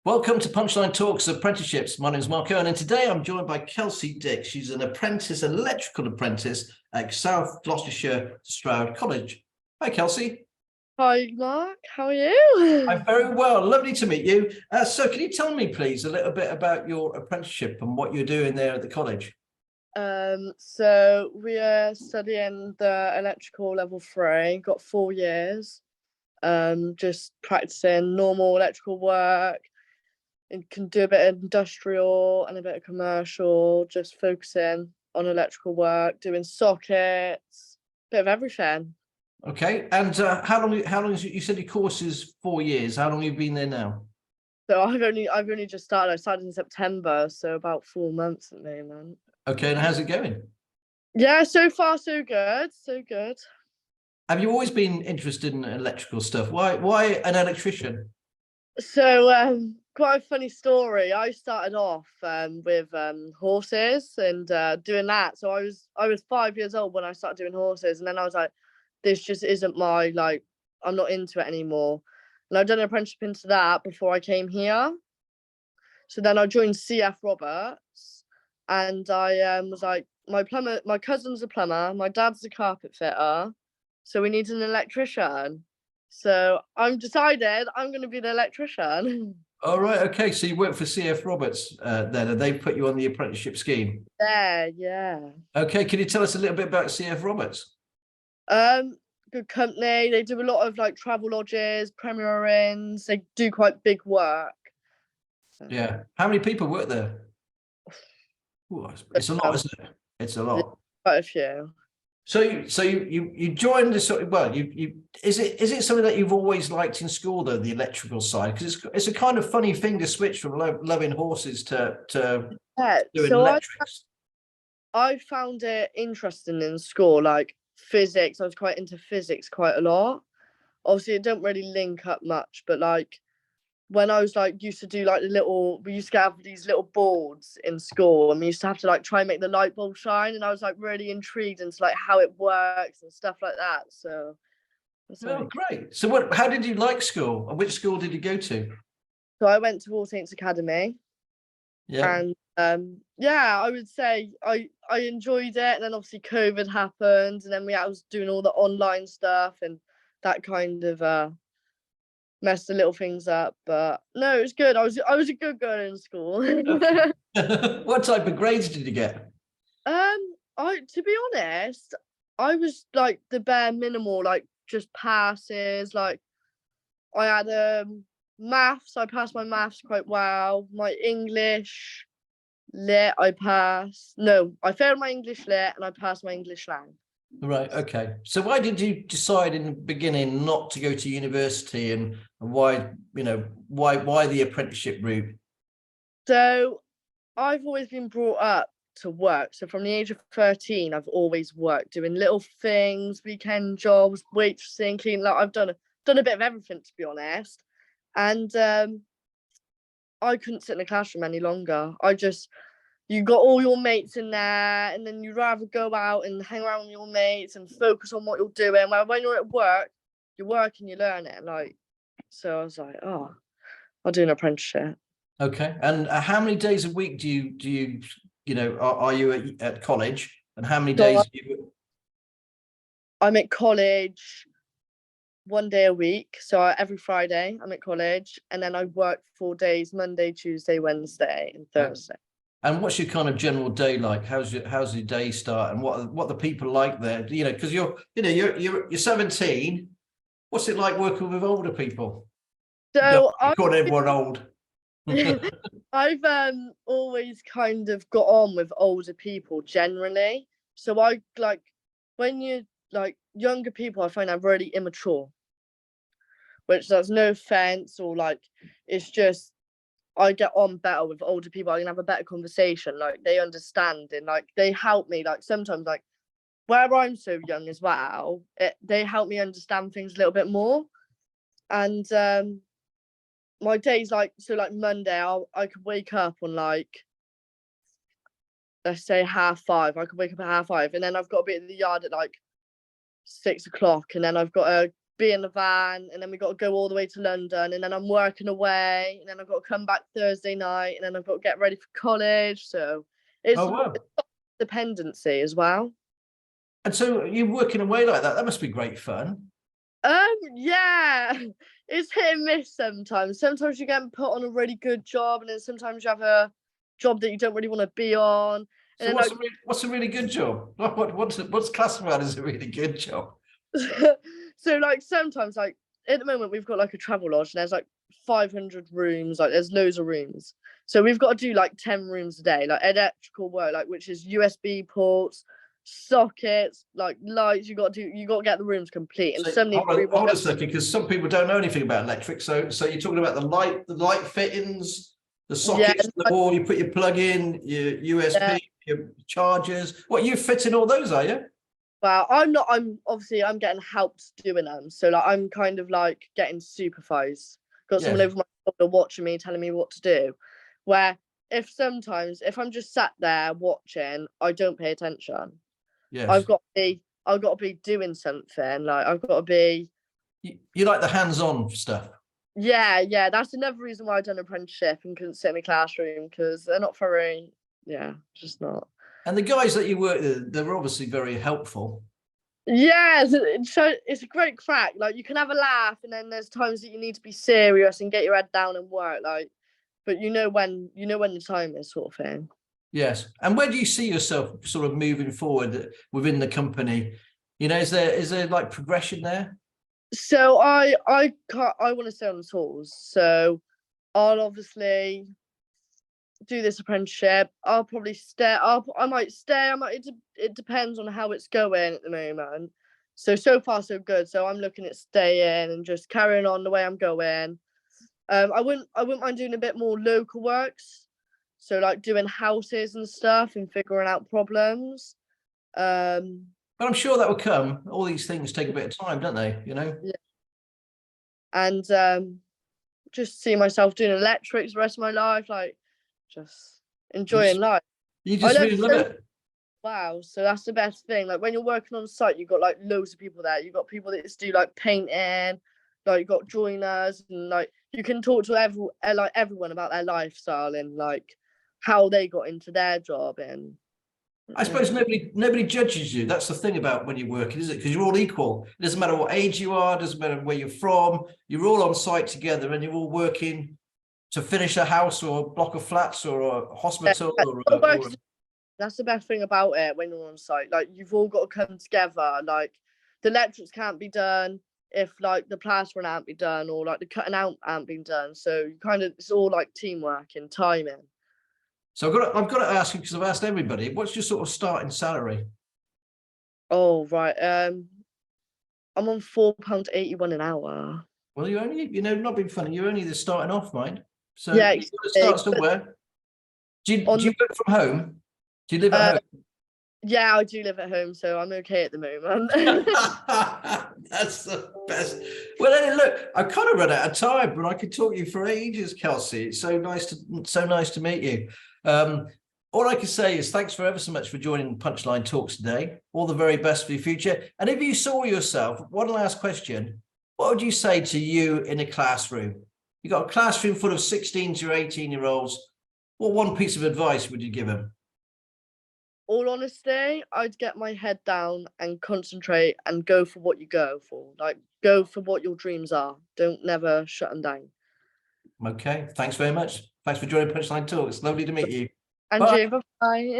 Welcome to Punchline Talks Apprenticeships. My name is Mark Owen, and today I'm joined by Kelsie Dix. She's an apprentice, electrical apprentice at South Gloucestershire Stroud College. Hi, Kelsie. Hi, Mark. How are you? I'm very well. Lovely to meet you. So can you tell me, please, a little bit about your apprenticeship and what you're doing there at the college? So we are studying the electrical level 3, got 4 years. Just practicing normal electrical work. And can do a bit of industrial and a bit of commercial, just focusing on electrical work, doing sockets, bit of everything. Okay. And how long is you said your course is 4 years? How long have you been there now? So I've only just started. I started in September, so about 4 months at the moment. Okay. And how's it going? Yeah, so far so good. So good. Have you always been interested in electrical stuff? Why an electrician? So quite a funny story. I started off with horses and doing that. So I was 5 years old when I started doing horses, and then I was like, this just isn't my, like, I'm not into it anymore. And I've done an apprenticeship into that before I came here. So then I joined CF Roberts, and I was like, my cousin's a plumber, my dad's a carpet fitter, so we need an electrician. So I'm decided I'm going to be the electrician. All right. Okay. So you work for CF Roberts then, and they put you on the apprenticeship scheme. Yeah. Okay. Can you tell us a little bit about CF Roberts? Good company. They do a lot of like travel lodges, Premier Inns. They do quite big work. Yeah. How many people work there? Ooh, it's a lot, isn't it? It's a lot. Quite a few. So you joined this sort of, well, you is it something that you've always liked in school though, the electrical side? Because it's a kind of funny thing to switch from loving horses to doing electrics. I found it interesting in school, like physics. I was quite into physics quite a lot. Obviously, it don't really link up much, but like when I was like used to do like we used to have these little boards in school, and we used to have to like try and make the light bulb shine, and I was like really intrigued into like how it works and stuff like that. So oh, great. So how did you like school, and which school did you go to? So I went to All Saints Academy. Yeah. And yeah, I would say I enjoyed it, and then obviously COVID happened, and then I was doing all the online stuff, and that kind of messed the little things up. But no, it was good. I was a good girl in school. What type of grades did you get? To be honest, I was like the bare minimal, like just passes. Like I had maths. I passed my maths quite well. My English lit, I passed. No, I failed my English lit and I passed my English lang. Right. Okay. So why did you decide in the beginning not to go to university, and why the apprenticeship route? So I've always been brought up to work. So from the age of 13, I've always worked doing little things, weekend jobs, waitressing, cleaning. Like I've done a bit of everything, to be honest. And I couldn't sit in a classroom any longer. You got all your mates in there, and then you'd rather go out and hang around with your mates and focus on what you're doing. Well, when you're at work, you're working, you learn it. Like, so I was like, oh, I'll do an apprenticeship. Okay. And how many days a week do you are you at college, and how many days? I'm at college 1 day a week, so every Friday I'm at college, and then I work 4 days: Monday, Tuesday, Wednesday, and Thursday. And what's your kind of general day like? How's your day start, and what the people like there? Because you're 17. What's it like working with older people? So I call everyone old. I've always kind of got on with older people generally. So I like when you like younger people, I find I'm really immature. Which there's no offense, or like it's just I get on better with older people. I can have a better conversation. Like they understand, and like they help me. Like sometimes, like where I'm so young as well, they help me understand things a little bit more. And my days like Monday, I could wake up on like, let's say 5:30. I could wake up at 5:30, and then I've got to be in the yard at like 6 o'clock, and then I've got to be in the van, and then we got to go all the way to London, and then I'm working away, and then I've got to come back Thursday night, and then I've got to get ready for college. So it's Oh wow. dependency as well. And so you're working away like that. That must be great fun. Yeah, it's hit and miss sometimes. Sometimes you get put on a really good job, and then sometimes you have a job that you don't really want to be on. And So then what's a really good job? What's classified as a really good job? so like sometimes, like at the moment we've got like a travel lodge, and there's like 500 rooms, like there's loads of rooms. So we've got to do like 10 rooms a day, like electrical work, like which is USB ports, sockets, like lights. You got to get the rooms complete. And So hold a second, because some people don't know anything about electric. So you're talking about the light fittings, the sockets, the wall. You put your plug in, your USB, your chargers. What, you fitting all those, are you? Well, I'm not. I'm getting helped doing them. So like I'm kind of like getting supervised. Got someone over my shoulder watching me, telling me what to do. Where if I'm just sat there watching, I don't pay attention. Yes. I've got to be doing something. Like I've got to be. You like the hands-on stuff. Yeah. That's another reason why I done an apprenticeship and couldn't sit in a classroom, because they're not very. Yeah, just not. And the guys that you work with, they're obviously very helpful. Yeah, so it's a great crack. Like you can have a laugh, and then there's times that you need to be serious and get your head down and work. Like, but you know when the time is, sort of thing. Yes. And where do you see yourself sort of moving forward within the company? You know, is there like progression there? So I want to stay on the tools. So I'll obviously do this apprenticeship. I'll probably stay. I might stay. It depends on how it's going at the moment. So far so good. So I'm looking at staying and just carrying on the way I'm going. I wouldn't mind doing a bit more local works. So like doing houses and stuff and figuring out problems. But I'm sure that will come. All these things take a bit of time, don't they? You know. Yeah. And just see myself doing electrics the rest of my life, like just enjoying life. You just really love it. Wow, so that's the best thing. Like when you're working on site, you've got like loads of people there. You've got people that just do like painting, like you've got joiners, and like you can talk to everyone about their lifestyle and like how they got into their job. And I suppose nobody judges you. That's the thing about when you're working, is it? Because you're all equal. It doesn't matter what age you are, doesn't matter where you're from. You're all on site together, and you're all working to finish a house or a block of flats or a hospital. That's the best thing about it when you're on site. Like you've all got to come together. Like the electrics can't be done if like the plastering ain't be done, or like the cutting out ain't been done. So it's all like teamwork and timing. So I've got to ask you, because I've asked everybody, what's your sort of starting salary? Oh right, I'm on £4.81 an hour. Well, you're only, not being funny, you're only just starting off, mind. So yeah, you've got to start somewhere. Do you work from home? Do you live at home? Yeah, I do live at home, so I'm okay at the moment. That's the best. Well, then, look, I kind of run out of time, but I could talk you for ages, Kelsie. It's so nice to meet you. All I can say is thanks for ever so much for joining Punchline Talks today. All the very best for your future. And if you saw yourself, one last question, what would you say to you in a classroom? You got a classroom full of 16 to 18-year-olds. What one piece of advice would you give them? All honesty, I'd get my head down and concentrate and go for what you go for. Like, go for what your dreams are. Don't never shut them down. Okay, thanks very much. Thanks for joining Punchline Talks. Lovely to meet you. And you, bye.